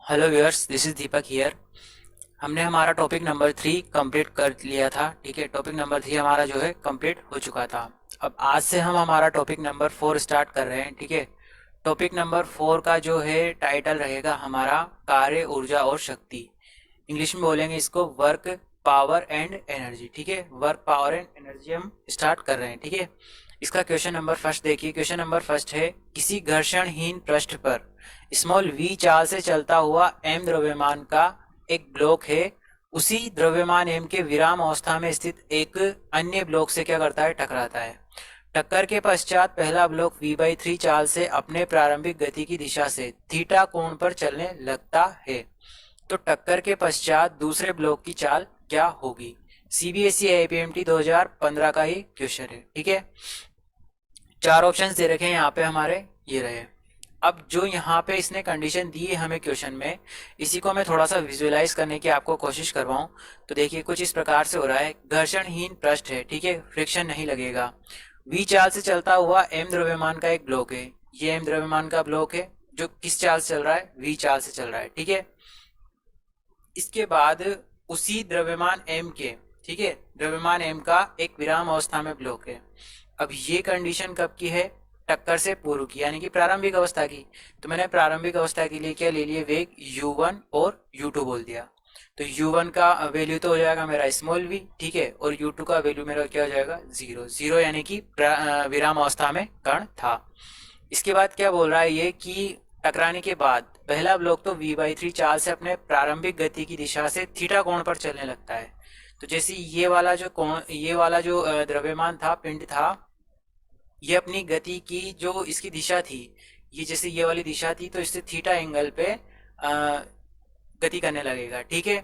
Hello viewers, this is Deepak here. हमने हमारा topic number 3 complete कर लिया था। ठीक है, टॉपिक नंबर 3 हमारा जो है कंप्लीट हो चुका था। अब आज से हम हमारा टॉपिक नंबर 4 स्टार्ट कर रहे हैं। ठीक है, टॉपिक नंबर 4 का जो है टाइटल रहेगा हमारा कार्य, ऊर्जा और शक्ति। इंग्लिश में बोलेंगे इसको वर्क, पावर एंड एनर्जी। ठीक है, वर्क, पावर एंड एनर्जी हम स्टार्ट कर रहे हैं। ठीक है, इसका क्वेश्चन नंबर फर्स्ट देखिए। क्वेश्चन नंबर फर्स्ट है, किसी घर्षणहीन पृष्ठ पर स्मॉल v चाल से चलता हुआ m द्रव्यमान का एक ब्लॉक है। उसी द्रव्यमान m के विराम अवस्था में स्थित एक अन्य ब्लॉक से क्या करता है, टकराता है। टक्कर के पश्चात पहला ब्लॉक v/3 चाल से अपने प्रारंभिक गति की दिशा से थीटा कोण पर चलने लगता है। तो टक्कर के पश्चात दूसरे ब्लॉक की चाल क्या होगी? सीबीएसई आईपीएमटी 2015 का ही क्वेश्चन है। ठीक है, चार ऑप्शंस दे रखे हैं यहाँ पे हमारे, ये रहे। अब जो यहाँ पे इसने कंडीशन दी है हमें क्वेश्चन में, इसी को मैं थोड़ा सा विजुअलाइज करने की आपको कोशिश करवाऊं। तो देखिए कुछ इस प्रकार से हो रहा है। घर्षणहीन पृष्ठ है, ठीक है, फ्रिक्शन नहीं लगेगा। v चाल से चलता हुआ m द्रव्यमान का एक ब्लॉक है। ये m द्रव्यमान का ब्लॉक है जो किस चाल से चल रहा है, v चाल से चल रहा है। ठीक है, इसके बाद उसी द्रव्यमान m के, ठीक है, द्रव्यमान m का एक विराम अवस्था में ब्लॉक है। अब ये कंडीशन कब की है? टक्कर से पूर्व की, यानी कि प्रारंभिक अवस्था की। तो मैंने प्रारंभिक अवस्था के लिए क्या ले लिए, वेग u1 और u2 बोल दिया। तो u1 का वैल्यू तो हो जाएगा मेरा स्मॉल v, ठीक है, और u2 का वैल्यू मेरा क्या हो जाएगा, जीरो। जीरो यानी कि विराम अवस्था में कण था। इसके बाद क्या बोल रहा है ये कि टकराने के बाद पहला ब्लॉक तो v/3 चाल से अपने प्रारंभिक गति की दिशा से थीटा कोण पर चलने लगता है। तो जैसे ये वाला जो कोण, ये वाला जो द्रव्यमान था, पिंड था, ये अपनी गति की जो इसकी दिशा थी, ये जैसे ये वाली दिशा थी, तो इससे थीटा एंगल पे गति करने लगेगा। ठीक है,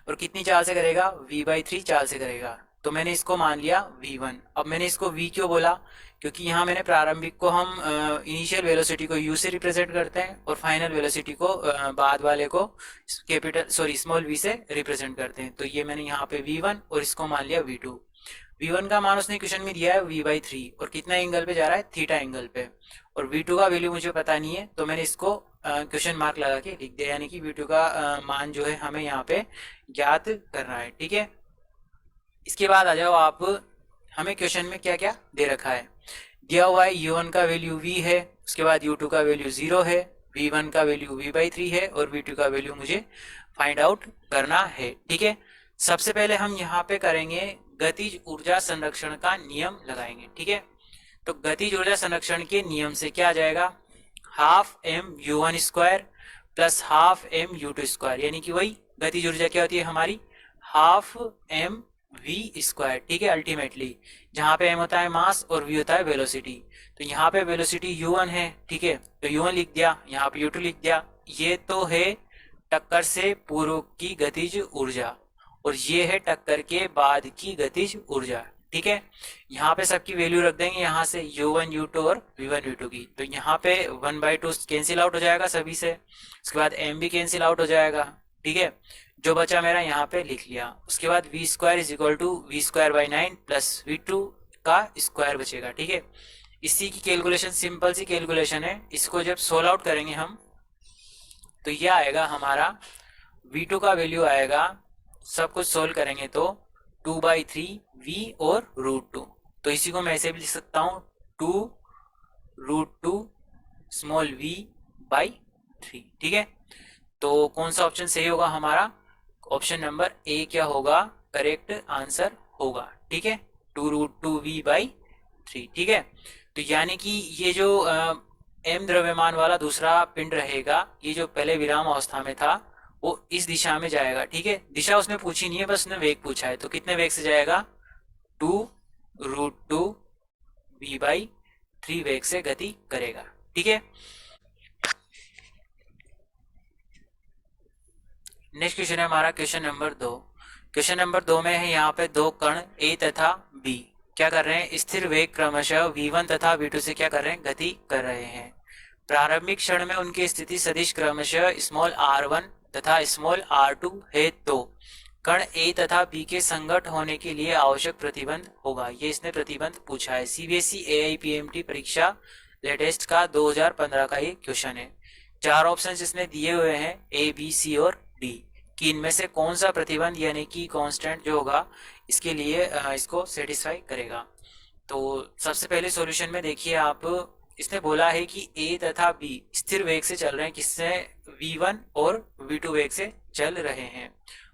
और कितनी चाल से करेगा, v/3 चाल से करेगा। तो मैंने इसको मान लिया v1। अब मैंने इसको v क्यों बोला, क्योंकि यहाँ मैंने प्रारंभिक को हम इनिशियल वेलोसिटी को u से रिप्रेजेंट करते हैं और फाइनल वेलोसिटी को बाद वाले को स्मॉल v से रिप्रेजेंट करते हैं। तो ये मैंने यहाँ पे v1 और इसको मान लिया v2। v1 का मान उसने क्वेश्चन में दिया है v/3 और कितना एंगल पे जा रहा है, थीटा एंगल पे। और v2 का वैल्यू मुझे पता नहीं है, तो मैंने इसको क्वेश्चन मार्क लगा के लिख दिया, यानी कि v2 का मान जो है हमें यहाँ पे ज्ञात करना है। ठीक है, इसके बाद आ जाओ आप, हमें क्वेश्चन में क्या क्या दे रखा है। दिया हुआ है u1 का वैल्यू v है, उसके बाद u2 का वैल्यू 0 है, v1 का वैल्यू v/3 है और v2 का वैल्यू मुझे फाइंड आउट करना है। ठीक है, सबसे पहले हम यहाँ पे करेंगे गतिज ऊर्जा संरक्षण का नियम लगाएंगे। ठीक है, तो गतिज ऊर्जा संरक्षण के नियम से क्या आ जाएगा, half m u1 square plus half m u2 square, यानी कि वही गतिज ऊर्जा क्या होती है हमारी, हाफ m v स्क्वायर। ठीक है, अल्टीमेटली जहां पे m होता है मास और v होता है वेलोसिटी। तो यहाँ पे वेलोसिटी u1 है, ठीक है, तो u1 लिख दिया, यहाँ पे u2 लिख दिया। ये तो है टक्कर से पूर्व की गतिज ऊर्जा और ये है टक्कर के बाद की गतिज ऊर्जा। ठीक है, यहाँ पे सबकी वैल्यू रख देंगे, यहाँ से u1 u2 और v1 v2 की। तो यहाँ पे 1/2 कैंसिल आउट हो जाएगा सभी से, उसके बाद m भी कैंसिल आउट हो जाएगा। ठीक है, जो बचा मेरा यहाँ पे लिख लिया। उसके बाद v स्क्वायर is equal to v²/9 plus v2 का स्क्वायर बचेगा। ठीक है, इसी की कैलकुलेशन, सिंपल सी कैलकुलेशन है, इसको जब सोल्व आउट करेंगे हम तो ये आएगा हमारा v2 का वैल्यू आएगा, सब कुछ सोल्व करेंगे तो 2/3 v और √2। तो इसी को मैं ऐसे भी लिख सकता हूँ 2√2 स्मॉल v/3। ठीक है, तो कौन सा ऑप्शन सही होगा हमारा, ऑप्शन नंबर ए क्या होगा, करेक्ट आंसर होगा। ठीक है, 2√2 v/3। ठीक है, तो यानी कि ये जो m द्रव्यमान वाला दूसरा पिंड रहेगा, ये जो पहले विराम अवस्था में था वो इस दिशा में जाएगा। ठीक है, दिशा उसने पूछी नहीं है, बस उसने वेग पूछा है। तो कितने वेग से जाएगा, 2√2 v/3 वेग से गति करेगा। ठीक है, नेक्स्ट क्वेश्चन है हमारा क्वेश्चन नंबर 2। क्वेश्चन नंबर 2 में है यहाँ पे दो कण A तथा B क्या कर रहे हैं, स्थिर वेग क्रमशः v1 तथा v2 से क्या कर रहे हैं, गति कर रहे हैं। प्रारंभिक क्षण में उनकी स्थिति सदिश क्रमशः स्मॉल r1 तथा स्मॉल r2 है। तो कण A तथा B के संगत होने के लिए आवश्यक प्रतिबंध होगा। ये इसने प्रतिबंध पूछा है, सीबीएसई AIPMT परीक्षा लेटेस्ट का 2015 का ये क्वेश्चन है। चार ऑप्शंस इसने दिए हुए हैं ए बी सी और डी कि इनमें से कौन सा प्रतिबंध यानी कि कांस्टेंट जो होगा इसके लिए इसको सेटिस्फाई करेगा। तो सबसे पहले सॉल्यूशन में देखिए आप, इसने बोला है कि ए तथा बी स्थिर वेग से चल रहे हैं, किससे, v1 और v2 वेग से चल रहे हैं,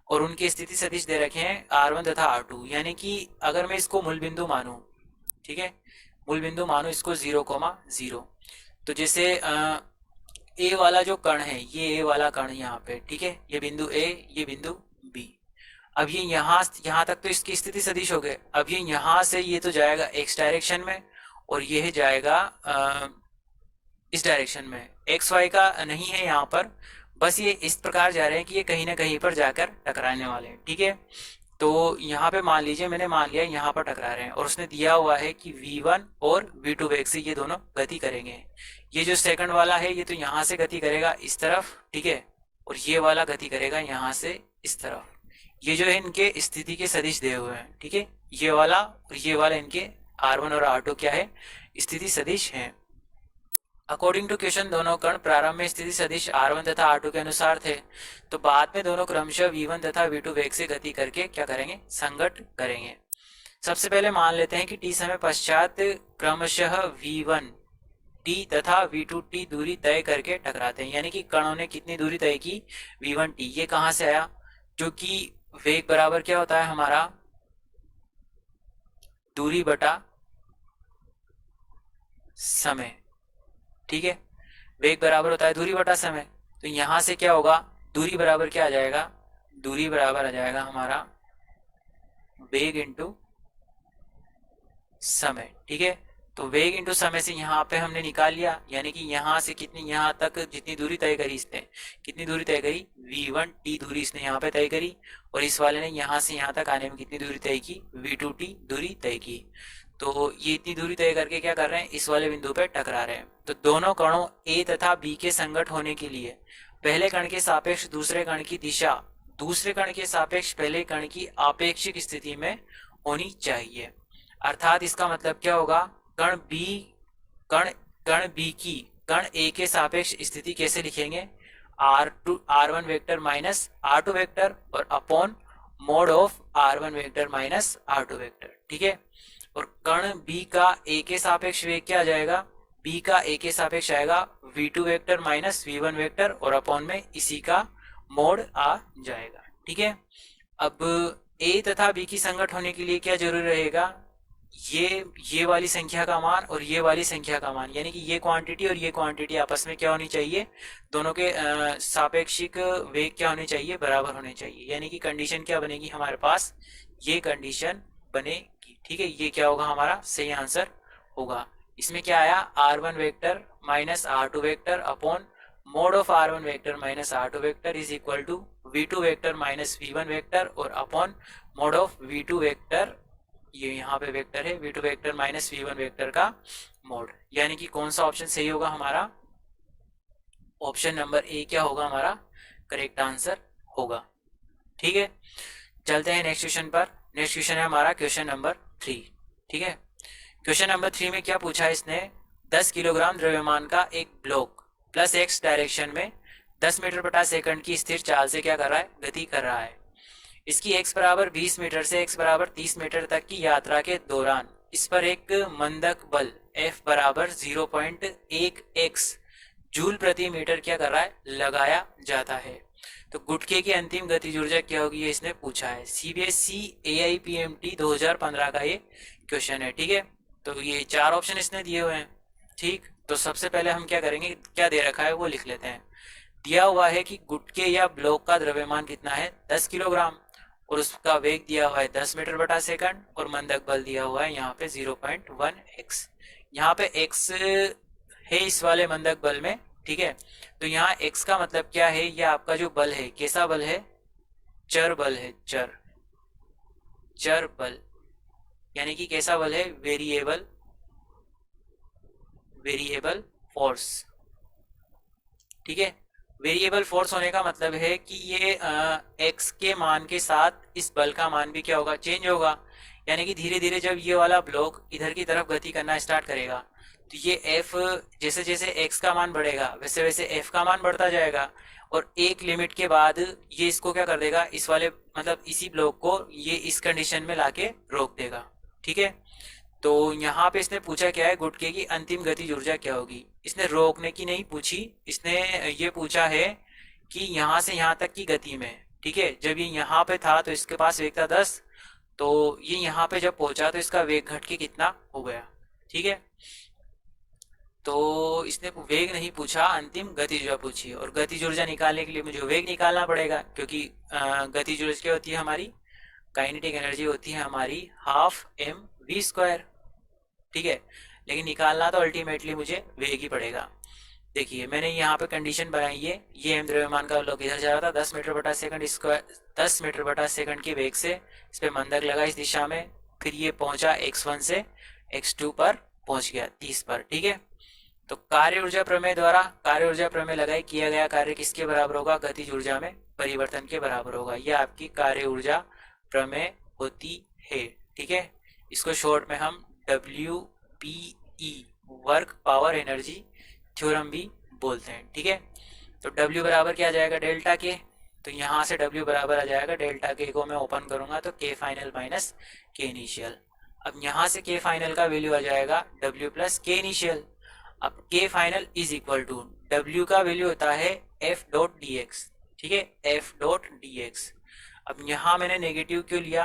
और उनकी स्थिति सदिश दे रखे हैं r1 तथा r2। यानी कि अगर मैं इसको मूल बिंदु मानूं, ठीक है, मूल बिंदु मानूं इसको 0,0, तो जैसे ए वाला जो कण है, ये ए वाला कण यहाँ पे, ठीक है, ये बिंदु ए, ये बिंदु बी। अब ये यहाँ तक तो इसकी स्थिति सदिश हो गए। अब ये यहाँ से ये तो जाएगा एक्स डायरेक्शन में और ये जाएगा इस डायरेक्शन में। एक्स वाई का नहीं है यहाँ पर, बस ये इस प्रकार जा रहे हैं कि ये कहीं ना कहीं पर जाकर टकराने वाले हैं, ठीक है। तो यहाँ पे मान लीजिए मैंने मान लिया यहाँ पर टकरा रहे हैं और उसने दिया हुआ है कि v1 और v2 वेग से ये दोनों गति करेंगे। ये जो सेकंड वाला है ये तो यहाँ से गति करेगा इस तरफ, ठीक है, और ये वाला गति करेगा यहाँ से इस तरफ। ये जो है इनके स्थिति के सदिश दिए हुए हैं, ठीक है, ये वाला और ये वाला इनके r1 और r2 क्या है, स्थिति सदिश हैं। अकॉर्डिंग टू क्वेश्चन दोनों कण प्रारंभ में स्थिति सदिश r1 तथा r2 के अनुसार थे, तो बाद में दोनों क्रमशः v1 तथा v2 वेग से गति करके क्या करेंगे, संघट्ट करेंगे। सबसे पहले मान लेते हैं कि t समय पश्चात क्रमशः v1 t तथा v2 t दूरी तय करके टकराते हैं। यानी कि कणों ने कितनी दूरी तय की, v1 t। ये कहाँ से आया, जो कि वेग बराबर क्या होता है हमारा, दूरी बटा समय, ठीक है, वेग बराबर होता है दूरी बटा समय। तो यहां से क्या होगा, दूरी बराबर क्या आ जाएगा, दूरी बराबर आ जाएगा हमारा वेग इंटू समय, ठीक है। तो वेग इंटू समय से यहाँ पे हमने निकाल लिया, यानी कि यहाँ से कितनी, यहाँ तक जितनी दूरी तय करी इसने, कितनी दूरी तय करी, v1 t दूरी इसने यहाँ पे तय करी, और इस वाले ने यहाँ से यहाँ तक आने में कितनी दूरी तय की, v2 t दूरी तय की। तो ये इतनी दूरी तय करके क्या कर रहे हैं, इस वाले बिंदु पे टकरा रहे हैं। तो दोनों कणों ए तथा बी के संगत होने के लिए पहले कण के सापेक्ष दूसरे कण की दिशा दूसरे कण के सापेक्ष पहले कण की आपेक्षिक स्थिति में होनी चाहिए। अर्थात इसका मतलब क्या होगा, कण बी की कण ए के सापेक्ष स्थिति कैसे लिखेंगे, r1 vector minus r2 vector और upon mod of r1 vector minus r2 vector, ठीक है। और कण बी का ए के सापेक्ष वेग क्या आ जाएगा, बी का ए के सापेक्ष आएगा v2 vector minus v1 vector और अपॉन में इसी का मोड आ जाएगा, ठीक है। अब ए तथा बी की संगत होने के लिए क्या जरूरी रहेगा, ये वाली संख्या का मान और ये वाली संख्या का मान, यानी कि ये क्वांटिटी और ये क्वांटिटी आपस में क्या होनी चाहिए, दोनों के सापेक्षिक वेग क्या होने चाहिए, बराबर होने चाहिए। यानी कि कंडीशन क्या बनेगी हमारे पास, ये कंडीशन बनेगी, ठीक है। ये क्या होगा हमारा सही आंसर होगा। इसमें क्या आया, r1 vector minus r2 vector upon mod of r1 vector minus r2 vector is equal to v2 vector minus v1 vector और upon mod of v2 vector, ये यहाँ पे वेक्टर है, v2 vector minus v1 vector का mod. यानी कि कौन सा ऑप्शन सही होगा हमारा, ऑप्शन नंबर ए क्या होगा हमारा करेक्ट आंसर होगा, ठीक है। चलते हैं नेक्स्ट क्वेश्चन पर। नेक्स्ट क्वेश्चन है हमारा क्वेश्चन नंबर 3, ठीक है। क्वेश्चन नंबर 3 में क्या पूछा है इसने, 10 किलोग्राम द्रव्यमान का एक ब्लॉक प्लस एक्स डायरेक्शन में 10 मीटर बटा सेकंड की स्थिर चाल से क्या कर रहा है, गति कर रहा है। इसकी x बराबर 20 मीटर से x बराबर 30 मीटर तक की यात्रा के दौरान इस पर एक मंदक बल F बराबर 0.1x जूल प्रति मीटर क्या कर रहा है, लगाया जाता है। तो गुटके की अंतिम गतिज ऊर्जा क्या होगी, ये इसने पूछा है। CBSE AIPMT 2015 का ये क्वेश्चन है, ठीक है। तो ये 4 ऑप्शन इसने दिए हुए हैं, ठीक। तो सबसे पहले हम क्या करेंगे, क्या दे रखा है वो लिख लेते हैं। दिया हुआ है कि गुटके या ब्लॉक का द्रव्यमान कितना है, 10 किलोग्राम, और उसका वेग दिया हुआ है 10 मीटर बटा सेकंड, और मंदक बल दिया हुआ है यहाँ पे 0.1x। यहाँ पे x है इस वाले मंदक बल में, ठीक है। तो यहाँ x का मतलब क्या है, ये आपका जो बल है कैसा बल है, चर बल है, चर बल, यानी कि कैसा बल है, वेरिएबल फोर्स, ठीक है। वेरिएबल फोर्स होने का मतलब है कि ये x के मान के साथ इस बल का मान भी क्या होगा, चेंज होगा। यानी कि धीरे धीरे जब ये वाला ब्लॉक इधर की तरफ गति करना स्टार्ट करेगा तो ये एफ जैसे जैसे एक्स का मान बढ़ेगा वैसे वैसे एफ का मान बढ़ता जाएगा, और एक लिमिट के बाद ये इसको क्या कर देगा, इस वाले मतलब इसी ब्लॉक को ये इस कंडीशन में लाके रोक देगा। ठीक है, तो यहाँ पे इसने पूछा क्या है, गुटके की अंतिम गतिज ऊर्जा क्या होगी। इसने रोकने की नहीं पूछी, इसने ये पूछा है कि यहाँ से यहाँ तक की गति में। ठीक है, जब ये यहाँ पे था तो इसके पास वेग था 10, तो ये यहाँ पे जब पहुंचा तो इसका वेग घट के कितना हो गया। ठीक है, तो इसने वेग नहीं पूछा, अंतिम गतिज ऊर्जा पूछी, और गतिज ऊर्जा निकालने के लिए मुझे वेग निकालना पड़ेगा, क्योंकि गतिज ऊर्जा क्या होती है हमारी, काइनेटिक एनर्जी होती है हमारी हाफ एम वी स्क्वायर। ठीक है, लेकिन निकालना तो अल्टीमेटली मुझे वेग ही पड़ेगा। देखिए मैंने यहाँ पे कंडीशन बनाई है, ये एम द्रव्यमान का लोग इधर जा रहा था 10 मीटर बटा सेकंड स्क्वायर, 10 मीटर बटा सेकंड के वेग से इस पे मंदक लगा इस दिशा में, फिर ये पहुंचा x1 से x2 पर पहुंच गया 30 पर। ठीक है, तो कार्य ऊर्जा प्रमेय द्वारा कार्य ऊर्जा प्रमेय लगाई किया गया कार्य किसके बराबर होगा, गतिज ऊर्जा में परिवर्तन के बराबर होगा। यह आपकी कार्य ऊर्जा प्रमेय होती है। ठीक है, इसको शॉर्ट में हम WPE work power energy theorem भी बोलते हैं। ठीक है, तो W बराबर क्या आ जाएगा, डेल्टा के, तो यहाँ से W बराबर आ जाएगा डेल्टा के को मैं ओपन करूंगा तो K final minus K initial. अब यहाँ से K फाइनल का वैल्यू आ जाएगा W प्लस K इनिशियल। अब K final is equal to W का वैल्यू होता है F डॉट डी एक्स। ठीक है, F डॉट डी एक्स। अब यहाँ मैंने नेगेटिव क्यों लिया,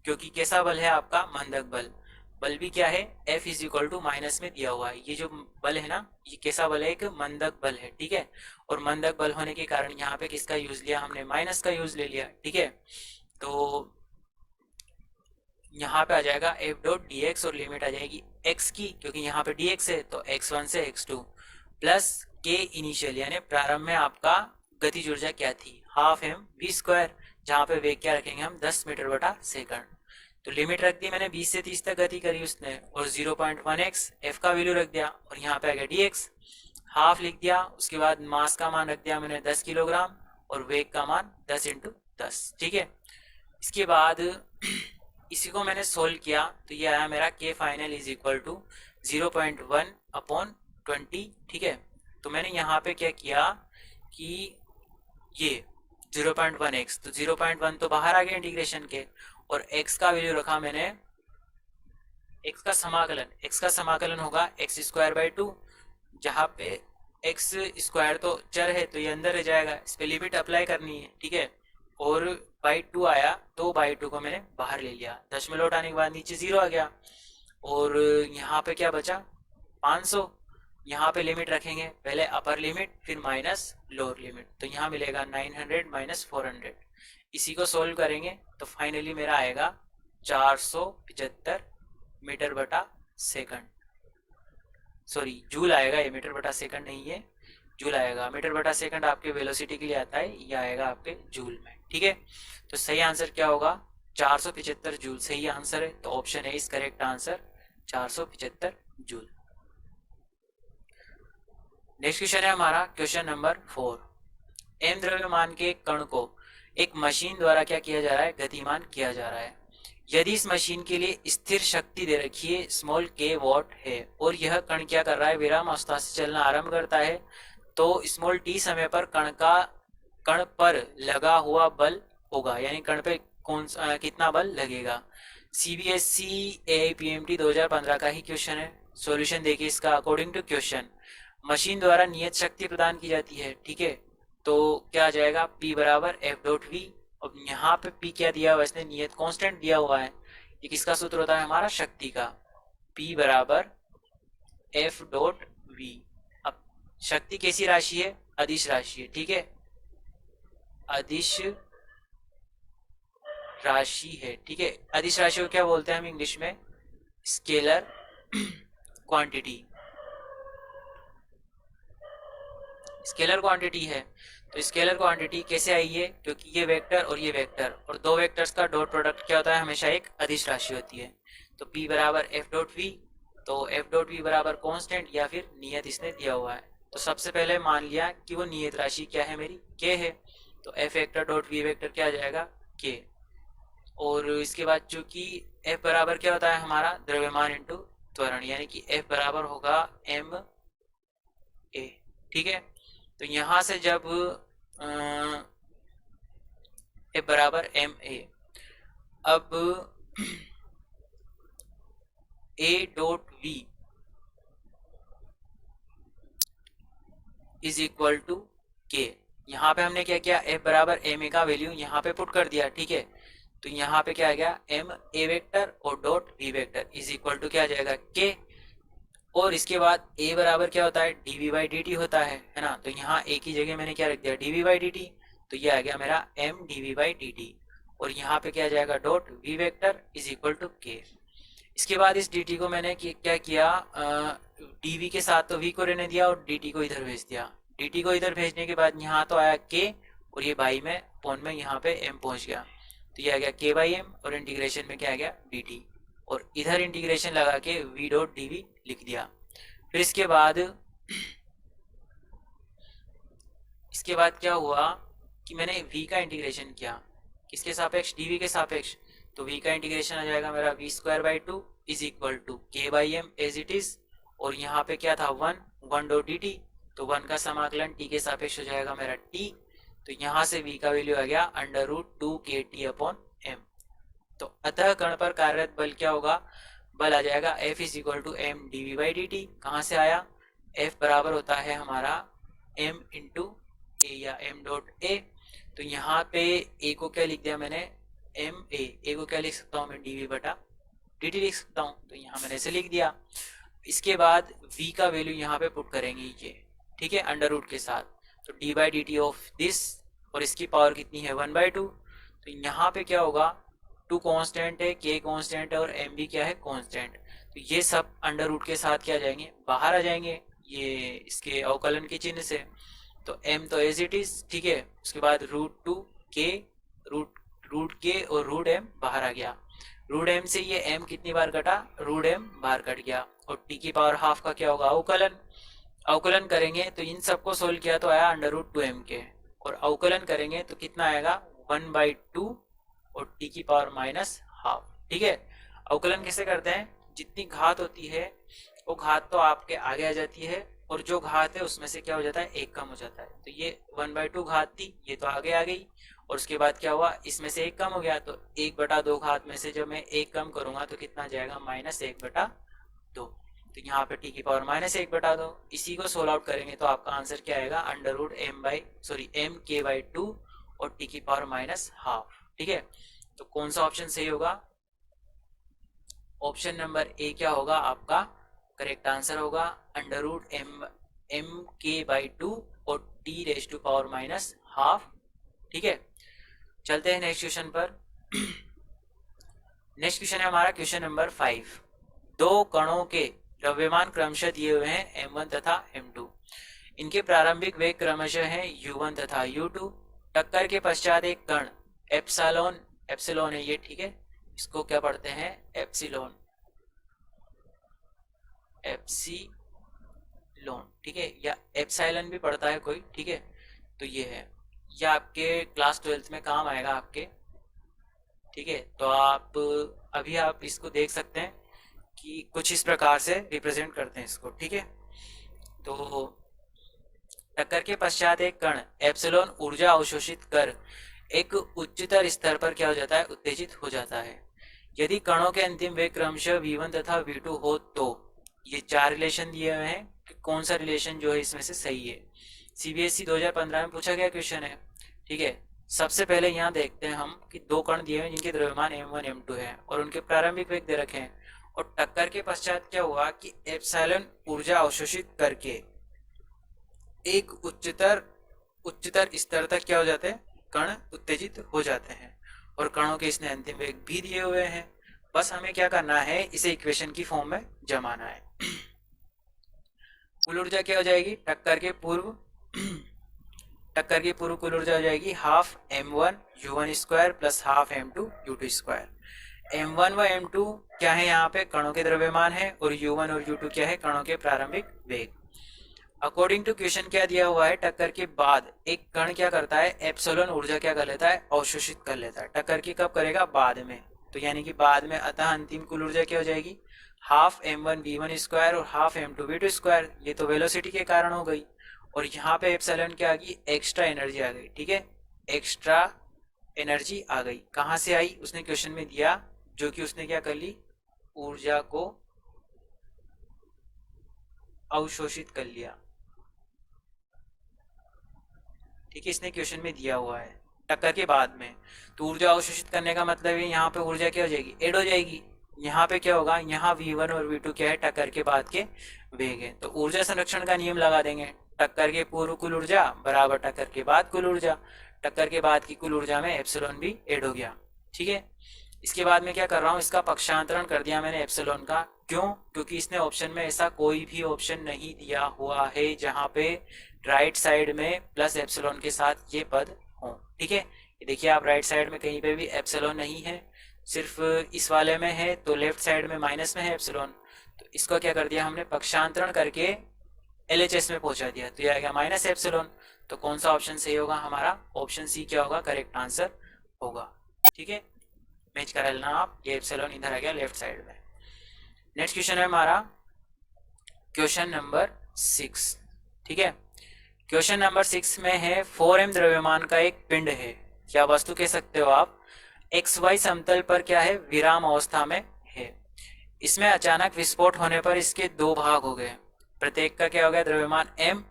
क्योंकि कैसा बल है आपका, मंदक बल। बल भी क्या है, F is equal to minus में दिया हुआ है। ये जो बल है ना, ये कैसा बल है, एक मंदक बल है। ठीक है, और मंदक बल होने के कारण यहाँ पे किसका यूज लिया हमने, माइनस का यूज ले लिया। ठीक है, तो यहाँ पे आ जाएगा F डॉट डी एक्स, और लिमिट आ जाएगी x की, क्योंकि यहाँ पे dx है तो x1 से x2 प्लस k इनिशियल, यानी प्रारंभ में आपका गतिज ऊर्जा क्या थी, हाफ एम वी स्क्वायर, जहाँ पे वेग क्या रखेंगे हम 10 मीटर बटा सेकंड। तो लिमिट रख दी मैंने 20 से 30 तक गति करी उसने, और 0.1x f का वैल्यू रख दिया, और यहाँ पे आ गया dx, हाफ लिख दिया। उसके बाद मास का मान रख दिया मैंने 10 किलोग्राम, और वेग का मान 10 इंटू 10। ठीक है, इसके बाद इसी को मैंने सोल्व किया तो ये आया मेरा K final is equal to 0.1 upon 20। ठीक है, तो मैंने यहाँ पे क्या किया कि ये 0.1x, तो 0.1 तो बाहर आ गया इंटीग्रेशन के, और x का वैल्यू रखा मैंने, x का समाकलन होगा एक्स स्क्वायर बाई 2, जहाँ पे एक्स स्क्वायर तो चर है तो ये अंदर रह जाएगा, इस पे लिमिट अप्लाई करनी है। ठीक है, और बाई 2 आया तो बाई 2 को मैंने बाहर ले लिया, दशमलव उठाने के बाद नीचे 0 आ गया, और यहाँ पे क्या बचा 500। यहाँ पे लिमिट रखेंगे, पहले अपर लिमिट फिर माइनस लोअर लिमिट, तो यहाँ मिलेगा 900 माइनस 400। इसी को सोल्व करेंगे तो फाइनली मेरा आएगा 475 मीटर बटा सेकंड, सॉरी जूल आएगा, ये मीटर बटा सेकंड नहीं है, जूल आएगा। मीटर बटा सेकंड आपके वेलोसिटी के लिए आता है, ये आएगा आपके जूल में। ठीक है, तो सही आंसर क्या होगा, 475 जूल सही आंसर है, तो ऑप्शन है इस correct answer 475 joule. Next question है हमारा क्वेश्चन नंबर 4। एम द्रव्यमान के कण को एक मशीन द्वारा क्या किया जा रहा है, गतिमान किया जा रहा है। यदि इस मशीन के लिए स्थिर शक्ति दे रखी है स्मॉल k वॉट है, और यह कण क्या कर रहा है, विराम अवस्था से चलना आरंभ करता है, तो स्मॉल t समय पर कण पर लगा हुआ बल होगा, यानी कण पे कितना बल लगेगा। CBSE AIPMT 2015 का ही क्वेश्चन है। सॉल्यूशन देखिए इसका, अकॉर्डिंग टू क्वेश्चन मशीन द्वारा नियत शक्ति प्रदान की जाती है। ठीक है, तो क्या आ जाएगा, P बराबर F डॉट V, और यहाँ पे P क्या दिया हुआ है, इसने नियत कांस्टेंट दिया हुआ है। ये किसका सूत्र होता है, हमारा शक्ति का, P बराबर F डॉट V। अब शक्ति कैसी राशि है, अदिश राशि है। ठीक है, अदिश राशि है। ठीक है, अदिश राशि को क्या बोलते हैं हम इंग्लिश में, स्केलर क्वांटिटी, स्केलर क्वांटिटी है। तो स्केलर क्वांटिटी कैसे आई है, क्योंकि ये वेक्टर और ये वेक्टर, और दो वेक्टर्स का डॉट प्रोडक्ट क्या होता है, हमेशा एक अदिश राशि होती है। तो P बराबर F डॉट V, तो F डॉट V बराबर कांस्टेंट या फिर नियत इसने दिया हुआ है। तो सबसे पहले मान लिया कि वो नियत राशि क्या है, मेरी K है, तो F vector dot V vector क्या आ जाएगा, K। और इसके बाद चूंकि F बराबर क्या होता है हमारा, द्रव्यमान इंटू त्वरण, यानी कि F बराबर होगा एम ए। ठीक है, तो यहाँ से जब F बराबर एम ए, अब A dot V is equal to K. यहाँ पे हमने क्या किया, F बराबर एम ए का वैल्यू यहाँ पे पुट कर दिया। ठीक है, तो यहाँ पे क्या आ गया, एम ए वेक्टर और dot V vector is equal to क्या आ जाएगा, के। और इसके बाद a बराबर क्या होता है, dv बाई डी टी होता है ना। तो यहाँ a की जगह मैंने क्या रख दिया, dv बाई डी टी। तो ये आ गया मेरा m dv by D T. और यहाँ पे क्या आ जाएगा, dot v vector is equal to k। इसके बाद इस dt को मैंने क्या किया, dv के साथ तो v को रहने दिया और dt को इधर भेज दिया। dt को इधर भेजने के बाद यहाँ तो आया k, और ये बाई में पॉन में यहाँ पे m पहुँच गया। तो ये आ गया k बाई एम, और इंटीग्रेशन में क्या आ गया dt, और इधर इंटीग्रेशन लगा के v डॉट डी वी लिख दिया। फिर इसके बाद क्या हुआ कि मैंने v का इंटीग्रेशन किया, किसके सापेक्ष, dv के सापेक्ष। तो v का इंटीग्रेशन आ जाएगा मेरा v square by two is equal to k by m as it is. और यहाँ पे क्या था, वन डॉट डी टी। तो वन का समाकलन t के सापेक्ष हो जाएगा मेरा t। तो यहाँ से v का वैल्यू आ गया अंडर रूट टू के टी अपॉन एम। तो अतः कण पर कार्यरत बल क्या होगा, बल आ जाएगा F is equal to M D V by D T. कहाँ से आया, F बराबर होता है हमारा m इंटू ए या m डॉट ए। तो यहाँ पे a को क्या लिख दिया मैंने, एम ए को क्या लिख सकता हूँ मैं, डी वी बटा डी टी लिख सकता हूँ। तो यहाँ मैंने ऐसे लिख दिया। इसके बाद v का वैल्यू यहाँ पे पुट करेंगे ये, ठीक है, अंडर रूट के साथ। तो D by D T of this, और इसकी पावर कितनी है, 1/2। तो यहाँ पे क्या होगा, टू कांस्टेंट है, के कांस्टेंट है, और एम भी क्या है, कांस्टेंट। तो ये सब अंडर रूट के साथ क्या आ जाएंगे, बाहर आ जाएंगे, ये इसके अवकलन के चिन्ह से। तो m तो एज इट इज, ठीक है। उसके बाद रूट टू के, रूट के और रूट m बाहर आ गया। रूट m से ये m कितनी बार कटा, रूट m बाहर कट गया। और t की पावर हाफ का क्या होगा, अवकलन। अवकलन करेंगे तो इन सबको सोल्व किया तो आया अंडर रूट टू एम के, और अवकलन करेंगे तो कितना आएगा, 1/2 और t की पावर माइनस हाफ। ठीक है, अवकलन कैसे करते हैं, जितनी घात होती है वो घात तो आपके आगे आ जाती है, और जो घात है उसमें से क्या हो जाता है, एक कम हो जाता है। तो ये 1/2 घात थी, ये तो आगे आ गई। और उसके बाद क्या हुआ, इसमें से एक कम हो गया, तो 1/2 घात में से जब मैं एक कम करूंगा तो कितना जाएगा, -1/2। तो यहाँ पे t की पावर -1/2। इसी को सोल्व आउट करेंगे तो आपका आंसर क्या आएगा, under root M K by two और t की पावर माइनस हाफ। ठीक है, तो कौन सा ऑप्शन सही होगा, ऑप्शन नंबर ए क्या होगा आपका करेक्ट आंसर होगा, under root M K by two और T raise to power minus half. ठीक है, चलते हैं नेक्स्ट क्वेश्चन पर। नेक्स्ट क्वेश्चन है हमारा क्वेश्चन नंबर 5। दो कणों के द्रव्यमान क्रमशः दिए हुए हैं m1 तथा m2। इनके प्रारंभिक वेग क्रमशः हैं u1 तथा u2। टक्कर के पश्चात एक कण एप्सिलॉन है ये, ठीक है, इसको क्या पढ़ते हैं, एप्सिलॉन, ठीक है, या एप्सिलॉन भी पढ़ता है कोई, ठीक है। तो ये है, ये आपके क्लास 12th में काम आएगा आपके। ठीक है, तो अभी आप इसको देख सकते हैं कि कुछ इस प्रकार से रिप्रेजेंट करते हैं इसको। ठीक है, तो टक्कर के पश्चात एक कण एप्सिलॉन ऊर्जा अवशोषित कर एक उच्चतर स्तर पर क्या हो जाता है, उत्तेजित हो जाता है। यदि कणों के अंतिम वेग क्रमशः v1 तथा v2 हो तो ये 4 रिलेशन दिए हुए हैं कि कौन सा रिलेशन जो है इसमें से सही है। सीबीएसई 2015 में पूछा गया क्वेश्चन है। ठीक है, सबसे पहले यहाँ देखते हैं हम कि दो कण दिए हुए हैं जिनके द्रव्यमान m1 m2 है और उनके प्रारंभिक वेग दे रखे हैं, और टक्कर के पश्चात क्या हुआ कि एप्सिलॉन ऊर्जा अवशोषित करके एक उच्चतर स्तर तक क्या हो जाते हैं, कण उत्तेजित हो जाते हैं, और कणों के इसने अंतिम वेग भी दिए हुए हैं। बस हमें क्या करना है, इसे इक्वेशन की फॉर्म में जमाना है। कुल ऊर्जा क्या हो जाएगी, टक्कर के पूर्व कुल ऊर्जा हो जाएगी half m1 u1 square plus half m2 u2 square. m1 व m2 क्या है, यहाँ पे कणों के द्रव्यमान है, और u1 और u2 क्या है, कणों के प्रारंभिक वेग। अकॉर्डिंग टू क्वेश्चन क्या दिया हुआ है, टक्कर के बाद एक कण क्या करता है, एप्सिलॉन ऊर्जा क्या कर लेता है, अवशोषित कर लेता है। टक्कर की कब करेगा, बाद में, तो यानी कि बाद में, अतः अंतिम कुल ऊर्जा क्या हो जाएगी, हाफ m1 v1 स्क्वायर और हाफ m2 v2 स्क्वायर, ये तो वेलोसिटी के कारण हो गई। और यहाँ पे एप्सिलॉन क्या आ गई, एक्स्ट्रा एनर्जी आ गई, ठीक है, एक्स्ट्रा एनर्जी आ गई। कहाँ से आई, उसने क्वेश्चन में दिया, जो कि उसने क्या कर ली, ऊर्जा को अवशोषित कर लिया, ठीक है, इसने क्वेश्चन में दिया हुआ है टक्कर के बाद में। तो ऊर्जा अवशोषित करने का मतलब है यहाँ पे ऊर्जा क्या हो जाएगी, ऐड हो जाएगी। यहाँ पे क्या होगा, यहाँ v1 और v2 क्या है, टक्कर के बाद के वेग है। तो ऊर्जा संरक्षण का नियम लगा देंगे, टक्कर के पूर्व कुल ऊर्जा बराबर टक्कर के बाद कुल ऊर्जा, टक्कर के बाद की कुल ऊर्जा में एप्सिलॉन भी ऐड हो गया, ठीक है। इसके बाद में क्या कर रहा हूँ, इसका पक्षांतरण कर दिया मैंने एप्सिलॉन का। क्यों, क्योंकि इसने ऑप्शन में ऐसा कोई भी ऑप्शन नहीं दिया हुआ है जहाँ पे राइट साइड में प्लस एप्सिलॉन के साथ ये पद हो, ठीक है। ये देखिए आप, राइट साइड में कहीं पे भी एप्सिलॉन नहीं है, सिर्फ इस वाले में है, तो लेफ्ट साइड में माइनस में है एप्सिलॉन। तो इसको क्या कर दिया हमने, पक्षांतरण करके LHS में पहुंचा दिया, तो ये आ गया माइनस एप्सिलॉन। तो कौन सा ऑप्शन सही होगा हमारा, ऑप्शन सी क्या होगा, करेक्ट आंसर होगा, ठीक है। मैच करा लेना आप, ये एप्सिलॉन इधर आ गया लेफ्ट साइड में। नेक्स्ट क्वेश्चन है हमारा क्वेश्चन नंबर 6, ठीक है। क्वेश्चन नंबर 6 में है 4m द्रव्यमान का एक पिंड है, क्या वस्तु कह सकते हो आप, XY समतल पर क्या है, विराम अवस्था में है। इसमें अचानक विस्फोट होने पर इसके दो भाग हो गए, प्रत्येक का क्या हो गया, द्रव्यमान m,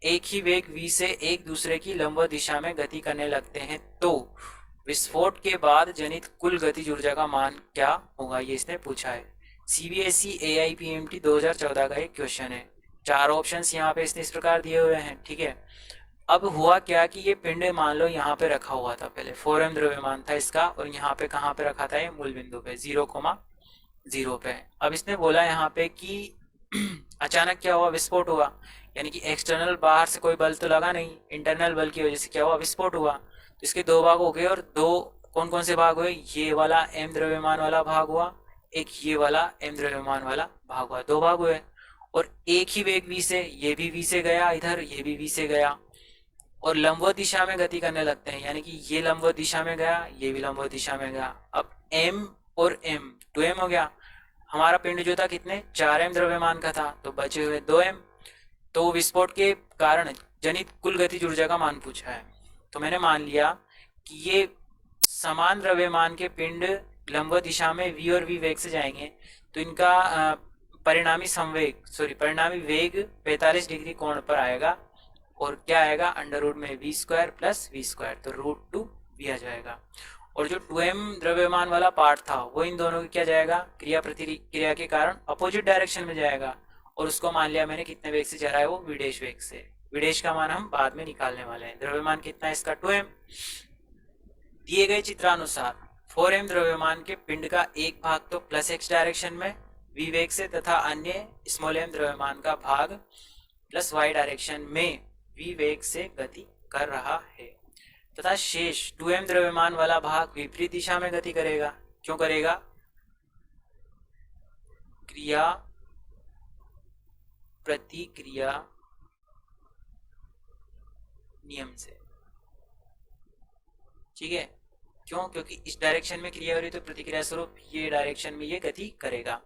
एक ही वेग v से एक दूसरे की लंबवत दिशा में गति करने लगते हैं, तो विस्फोट के बाद जनित कुल गतिज ऊर्जा का मान क्या होगा, ये इसने पूछा है। CBSE AIPMT 2014 का एक क्वेश्चन है। चार ऑप्शंस यहाँ पे इसने इस प्रकार दिए हुए हैं, ठीक है। अब हुआ क्या कि ये पिंड मान लो यहाँ पे रखा हुआ था, पहले 4m द्रव्यमान था इसका, और यहाँ पे कहाँ पे रखा था, ये मूल बिंदु पे 0,0 पे। अब इसने बोला यहाँ पे कि अचानक क्या हुआ, विस्फोट हुआ, यानी कि एक्सटर्नल बाहर से कोई बल तो लगा नहीं, इंटरनल बल की वजह से क्या हुआ, विस्फोट हुआ। तो इसके दो भाग हो गए, और दो कौन कौन से भाग हुए, ये वाला m द्रव्यमान वाला भाग हुआ, एक ये वाला m द्रव्यमान वाला भाग हुआ, दो भाग हुए। और एक ही वेग v से, ये भी v से गया इधर, ये भी v से गया, और लंबवत दिशा में गति करने लगते हैं, यानी कि ये लंबवत दिशा में गया, ये भी लंबवत दिशा में गया। अब m और m 2m हो गया। हमारा पिंड जो था कितने, 4m द्रव्यमान का था, तो बचे हुए 2m। तो विस्फोट के कारण जनित कुल गतिज ऊर्जा का मान पूछा है, तो मैंने मान लिया कि ये समान द्रव्यमान के पिंड लंबवत दिशा में v और v वेग से जाएंगे, तो इनका परिणामी वेग 45 डिग्री कोण पर आएगा, और क्या आएगा, अंडर रूट में v square plus v square, तो √2v आ जाएगा। और जो 2m द्रव्यमान वाला पार्ट था वो इन दोनों की क्या जाएगा, क्रिया प्रतिक्रिया के कारण अपोजिट डायरेक्शन में जाएगा, और उसको मान लिया मैंने कितने वेग से जा रहा है, वो विडेश वेग से। विडेश का मान हम बाद में निकालने वाले हैं। द्रव्यमान कितना है इसका, 2m। दिए गए चित्रानुसार 4m द्रव्यमान के पिंड का एक भाग तो प्लस x डायरेक्शन में v वेग से, तथा अन्य स्मॉल m द्रव्यमान का भाग प्लस y डायरेक्शन में v वेग से गति कर रहा है, तथा शेष 2m द्रव्यमान वाला भाग विपरीत दिशा में गति करेगा। क्यों करेगा, क्रिया प्रतिक्रिया नियम से, ठीक है। क्यों, क्योंकि इस डायरेक्शन में क्रिया हो रही, तो प्रतिक्रिया स्वरूप ये डायरेक्शन में ये गति करेगा।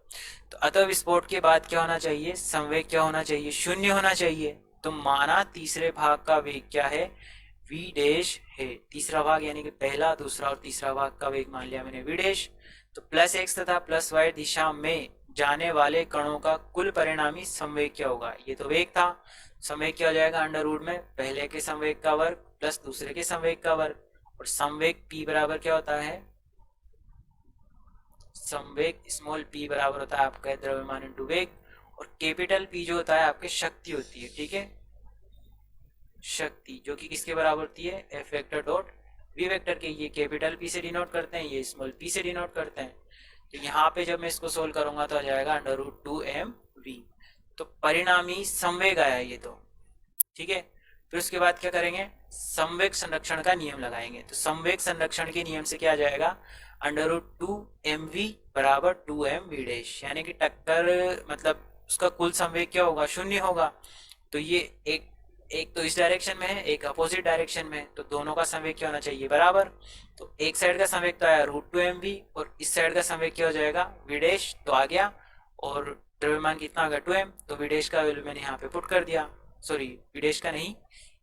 तो अतः विस्फोट के बाद क्या होना चाहिए, संवेग क्या होना चाहिए, 0 होना चाहिए। तो माना तीसरे भाग का वेग क्या है, v डैश है, तीसरा भाग यानी कि पहला, दूसरा और तीसरा भाग का वेग मान लिया मैंने v डैश। तो प्लस x तथा प्लस y दिशा में जाने वाले कणों का कुल परिणामी संवेग क्या होगा, ये तो वेग था, संवेग क्या हो जाएगा, अंडर रूट में पहले के संवेग का वर्ग प्लस दूसरे के संवेग का वर्ग, और संवेग p बराबर क्या होता है, संवेग स्मॉल p बराबर होता है आपका द्रव्यमान इंटू वेग, और कैपिटल P जो होता है आपकी शक्ति होती है, ठीक है, शक्ति, जो कि किसके बराबर होती है, F vector dot V vector के। ये कैपिटल P से डिनोट करते हैं, ये स्मॉल p से डिनोट करते हैं। तो यहाँ पे जब मैं इसको सोल्व करूंगा तो आ जाएगा अंडर रूट 2mv। तो परिणामी संवेग आया ये तो, ठीक है। फिर उसके बाद क्या करेंगे, संवेग संरक्षण का नियम लगाएंगे। तो संवेग संरक्षण के नियम से क्या आ जाएगा, अंडर रूट 2mv बराबर 2mv डैश, यानी कि टक्कर मतलब उसका कुल संवेग क्या होगा, 0 होगा। तो ये एक तो इस डायरेक्शन में है, एक अपोजिट डायरेक्शन में है, तो दोनों का संवेग क्या होना चाहिए, बराबर। तो एक साइड का संवेग तो आया √2mv, और इस साइड का संवेग क्या हो जाएगा, v डैश, तो आ गया। और द्रव्यमान कितना आ गया 2m, तो विडेश का वैल्यू मैंने यहाँ पे पुट कर दिया, सॉरी विडेश का नहीं,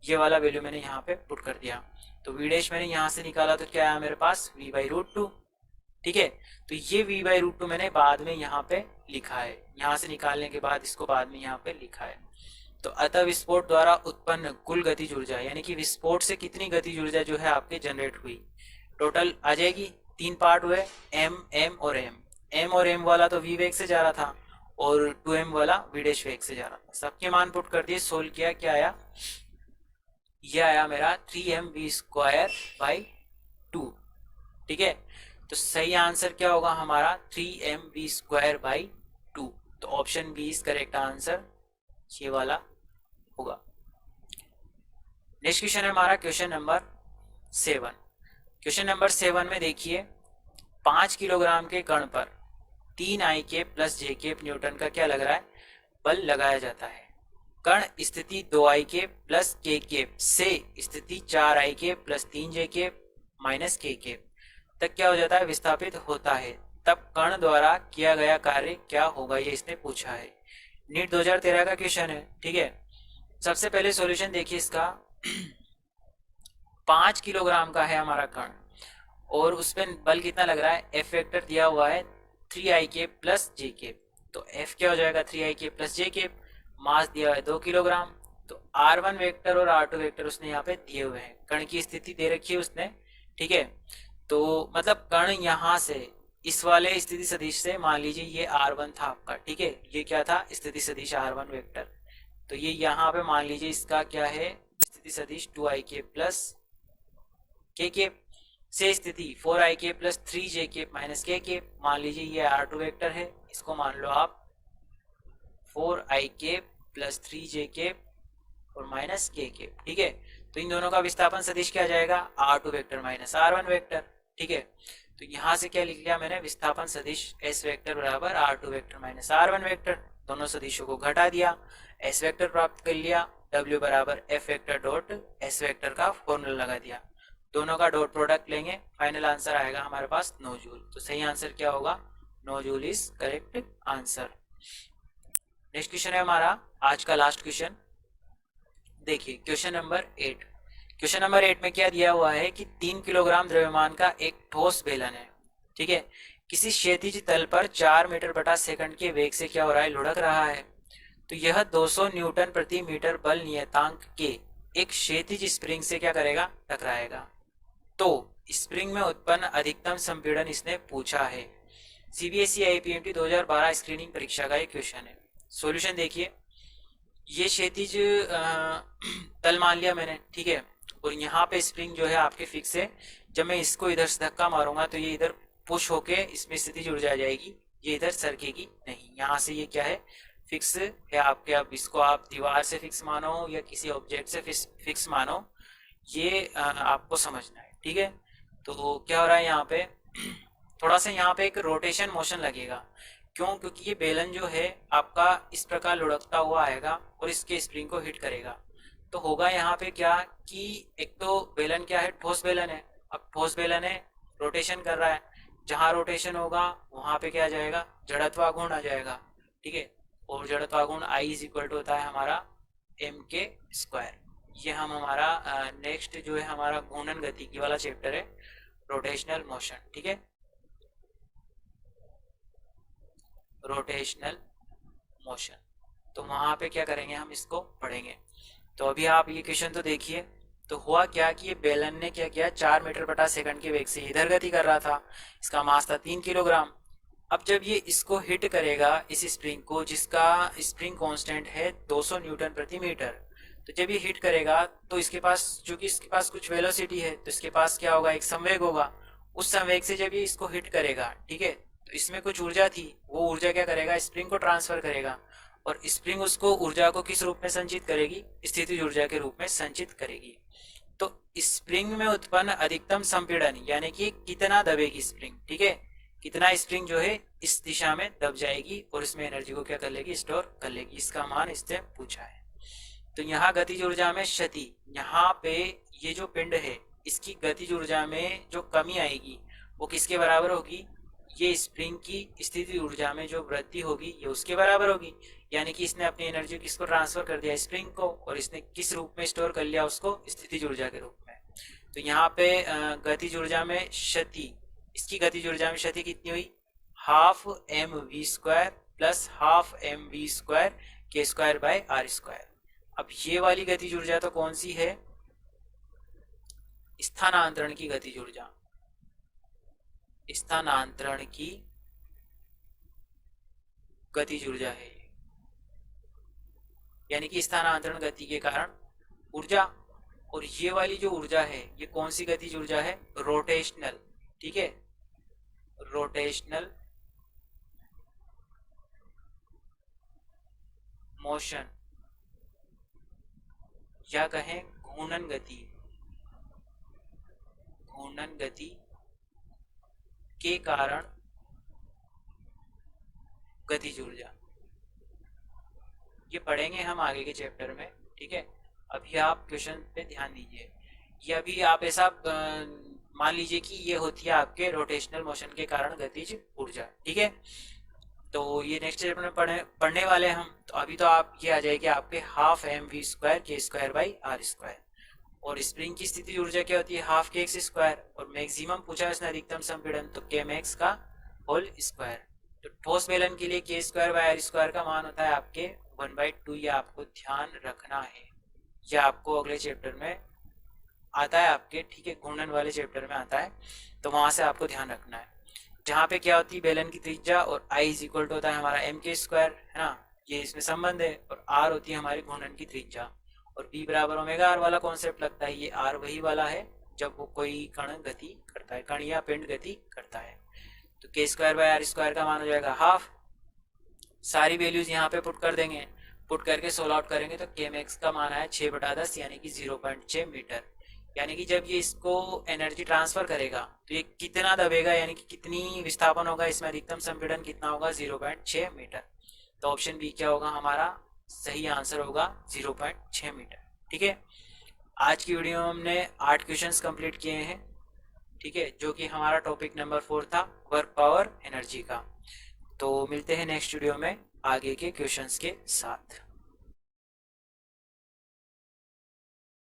ये वाला वैल्यू मैंने यहाँ पे पुट कर दिया। तो विडेश मैंने यहाँ से निकाला तो क्या आया मेरे पास v/√2। ठीक है, तो ये v/√2 मैंने बाद में यहाँ पे लिखा है, यहाँ से निकालने के बाद इसको बाद में यहाँ पे लिखा है। तो अतः विस्फोट द्वारा उत्पन्न कुल गतिज ऊर्जा, यानी कि विस्फोट से कितनी गतिज ऊर्जा जो है आपके जनरेट हुई, टोटल आ जाएगी। 3 पार्ट हुए, एम एम और एम। एम और एम वाला तो वी वेग से जा रहा था और 2m वाला वी डैश वेग से जा रहा था। सबके मान पुट कर दिए, सोल्व किया, क्या आया, ये आया मेरा 3mv²/2। ठीक है, तो सही आंसर क्या होगा हमारा 3mv²/2। तो option B is correct answer, ये वाला होगा। नेक्स्ट क्वेश्चन है हमारा क्वेश्चन नंबर 7। क्वेश्चन नंबर 7 में देखिए, 5 किलोग्राम के कण पर 3 आई के प्लस जे के न्यूटन का क्या लग रहा है, बल लगाया जाता है। कण स्थिति 2 आई के प्लस के से स्थिति 4 आई के प्लस 3 जे के माइनस के तक क्या हो जाता है, विस्थापित होता है। तब कण द्वारा किया गया कार्य क्या होगा, ये इसने पूछा है। नीट 2013 का क्वेश्चन है। ठीक है, सबसे पहले सॉल्यूशन देखिए इसका। 5 किलोग्राम का है हमारा कण और उस पर बल कितना लग रहा है, एफ वेक्टर दिया हुआ है 3 i के प्लस जे के, तो एफ क्या हो जाएगा 3 i के प्लस जे के, मास दिया है 2 किलोग्राम। तो r1 वेक्टर और r2 वेक्टर उसने यहाँ पे दिए हुए हैं, कण की स्थिति दे रखी है उसने। ठीक है, तो मतलब कण यहाँ से इस वाले स्थिति सदिश से, मान लीजिए ये r1 था आपका, ठीक है, ये क्या था स्थिति सदिश r1 वेक्टर, तो ये यहाँ पे मान लीजिए इसका क्या है स्थिति सदिश 2i के प्लस के से स्थिति 4i के प्लस 3j के माइनस के, मान लीजिए ये r2 वेक्टर है, इसको मान लो आप 4i के प्लस 3j के और माइनस के। ठीक है, तो इन दोनों का विस्थापन सदिश क्या जाएगा, r2 vector minus r1 vector. ठीक है, तो यहाँ से क्या लिख लिया मैंने, विस्थापन सदिश s वेक्टर बराबर r2 vector minus r1 vector, दोनों सदिशों को घटा दिया, s वेक्टर प्राप्त कर लिया, w बराबर f vector dot s vector का फॉर्मूला लगा दिया, दोनों का डॉट प्रोडक्ट लेंगे, फाइनल आंसर आएगा हमारे पास 9 जूल। तो सही आंसर क्या होगा, 9 joule is correct answer. Next question है हमारा आज का लास्ट क्वेश्चन। देखिए क्वेश्चन नंबर 8। क्वेश्चन नंबर 8 में क्या दिया हुआ है कि 3 किलोग्राम द्रव्यमान का एक ठोस बेलन है। ठीक है, किसी क्षैतिज तल पर 4 मीटर बटा सेकंड के वेग से क्या हो रहा है, लुढ़क रहा है। तो यह 200 न्यूटन प्रति मीटर बल नियतांक के एक क्षैतिज स्प्रिंग से क्या करेगा, टकराएगा। तो स्प्रिंग में उत्पन्न अधिकतम संपीड़न इसने पूछा है। सीबीएसई आईपीएमटी 2012 स्क्रीनिंग परीक्षा का एक क्वेश्चन है। सॉल्यूशन देखिए, ये क्षैतिज तल मान लिया मैंने, ठीक है, और यहाँ पे स्प्रिंग जो है आपके फिक्स है। जब मैं इसको इधर से धक्का मारूंगा तो ये इधर पुश होके इसमें स्थिति जुड़ जाएगी, ये इधर सरकेगी नहीं। यहाँ से ये क्या है, फिक्स है आपके। अब इसको आप दीवार से फिक्स मानो या किसी ऑब्जेक्ट से फिक्स मानो, ये आपको समझना है। ठीक है, तो क्या हो रहा है यहाँ पे, थोड़ा सा यहाँ पे एक रोटेशन मोशन लगेगा। क्यों, क्योंकि ये बेलन जो है आपका इस प्रकार लुढ़कता हुआ आएगा और इसके स्प्रिंग को हिट करेगा। तो होगा यहाँ पे क्या कि एक तो बेलन क्या है, ठोस बेलन है। अब ठोस बेलन है, रोटेशन कर रहा है, जहाँ रोटेशन होगा वहाँ पे क्या आ जाएगा, जड़त्वाघूर्ण आ जाएगा। ठीक है, और जड़त्वाघूर्ण I इज इक्वल टू होता है हमारा mk²। ये हम हमारा नेक्स्ट जो है हमारा घूर्णन गतिकी वाला चैप्टर है, रोटेशनल मोशन। ठीक है, रोटेशनल मोशन, तो वहां पे क्या करेंगे, हम इसको पढ़ेंगे। तो अभी आप ये क्वेश्चन तो देखिए। तो हुआ क्या कि ये बेलन ने क्या किया, 4 मीटर बटा सेकंड के वेग से इधर गति कर रहा था, इसका मास था 3 किलोग्राम। अब जब ये इसको हिट करेगा इस स्प्रिंग को, जिसका स्प्रिंग कांस्टेंट है 200 न्यूटन प्रति मीटर, तो जब ये हिट करेगा तो इसके पास, चूंकि इसके पास कुछ वेलोसिटी है, तो इसके पास क्या होगा, एक संवेग होगा। उस संवेग से जब ये इसको हिट करेगा, ठीक है, तो इसमें कुछ ऊर्जा थी, वो ऊर्जा क्या करेगा, स्प्रिंग को ट्रांसफर करेगा, और स्प्रिंग उसको ऊर्जा को किस रूप में संचित करेगी, स्थितिज ऊर्जा के रूप में संचित करेगी। तो स्प्रिंग में उत्पन्न अधिकतम संपीड़न, यानी कि कितना दबेगी स्प्रिंग, ठीक है, कितना स्प्रिंग जो है इस दिशा में दब जाएगी और इसमें एनर्जी को क्या कर लेगी, स्टोर कर लेगी, इसका मान इससे पूछा है। तो यहाँ गतिज ऊर्जा में क्षति, यहाँ पे ये जो पिंड है इसकी गतिज ऊर्जा में जो कमी आएगी वो किसके बराबर होगी, ये स्प्रिंग की स्थिति ऊर्जा में जो वृद्धि होगी ये उसके बराबर होगी, यानी कि इसने अपनी एनर्जी किसको ट्रांसफर कर दिया, स्प्रिंग को, और इसने किस रूप में स्टोर कर लिया उसको, स्थितिज ऊर्जा के रूप में। तो यहाँ पे गतिज ऊर्जा में क्षति, इसकी गतिज ऊर्जा में क्षति कितनी हुई, half M V square plus half M V square K square by R square. अब ये वाली गतिज ऊर्जा तो कौन सी है, स्थानांतरण की गतिज ऊर्जा, स्थानांतरण की गतिज ऊर्जा है, यानी कि स्थानांतरण गति के कारण ऊर्जा। और ये वाली जो ऊर्जा है ये कौन सी गतिज ऊर्जा है, रोटेशनल, ठीक है, रोटेशनल मोशन या कहें घूर्णन गति, घूर्णन गति के कारण गतिज ऊर्जा। ये पढ़ेंगे हम आगे के चैप्टर में, ठीक है। अभी आप क्वेश्चन पे ध्यान दीजिए। ये अभी आप ऐसा मान लीजिए कि ये होती है आपके रोटेशनल मोशन के कारण गतिज ऊर्जा, ठीक है। तो ये नेक्स्ट चैप्टर में पढ़ने वाले हम। तो अभी तो आप ये आ जाएगी आपके half M V square K square by are square. और स्प्रिंग की स्थिति ऊर्जा क्या होती है, हाफ के एक्स स्क्वायर, और मैक्सिमम पूछा है उसने अधिकतम संपीड़न, तो के मैक्स का होल स्क्वायर। तो ठोस बेलन के लिए के स्क्वायर बाय आर स्क्वायर का मान होता है आपके 1/2। ये आपको ध्यान रखना है, यह आपको अगले चैप्टर में आता है आपके, ठीक है, घूर्णन वाले चैप्टर में आता है, तो वहां से आपको ध्यान रखना है। जहाँ पे क्या होती है बेलन की त्रिज्या, और आई इज इक्वल टू होता है हमारा एम के स्क्वायर, है ना, ये इसमें संबंध है, और आर होती है हमारी घूर्णन की त्रिज्या, और बी बराबर ओमेगा आर वाला कॉन्सेप्ट लगता है। ये आर वही वाला है जब वो कोई कण गति करता है, कण या पिंड गति करता है। तो के स्क्वायर बाय आर स्क्वायर का मान हो जाएगा हाफ। सारी वैल्यूज यहाँ पे पुट कर देंगे, पुट करके सोल्व आउट करेंगे तो के मैक्स का मान आया 6/10 यानी कि 0.6 मीटर। यानी कि जब ये इसको एनर्जी ट्रांसफर करेगा तो ये कितना दबेगा, यानी कि कितनी विस्थापन होगा इसमें, अधिकतम संपीड़न कितना होगा, 0.6 मीटर। तो ऑप्शन बी क्या होगा हमारा सही आंसर होगा 0.6 मीटर, ठीक है। आज की वीडियो में हमने 8 क्वेश्चंस कंप्लीट किए हैं, ठीक है, जो कि हमारा टॉपिक नंबर 4 था, वर्क पावर एनर्जी का। तो मिलते हैं नेक्स्ट वीडियो में आगे के क्वेश्चंस के साथ।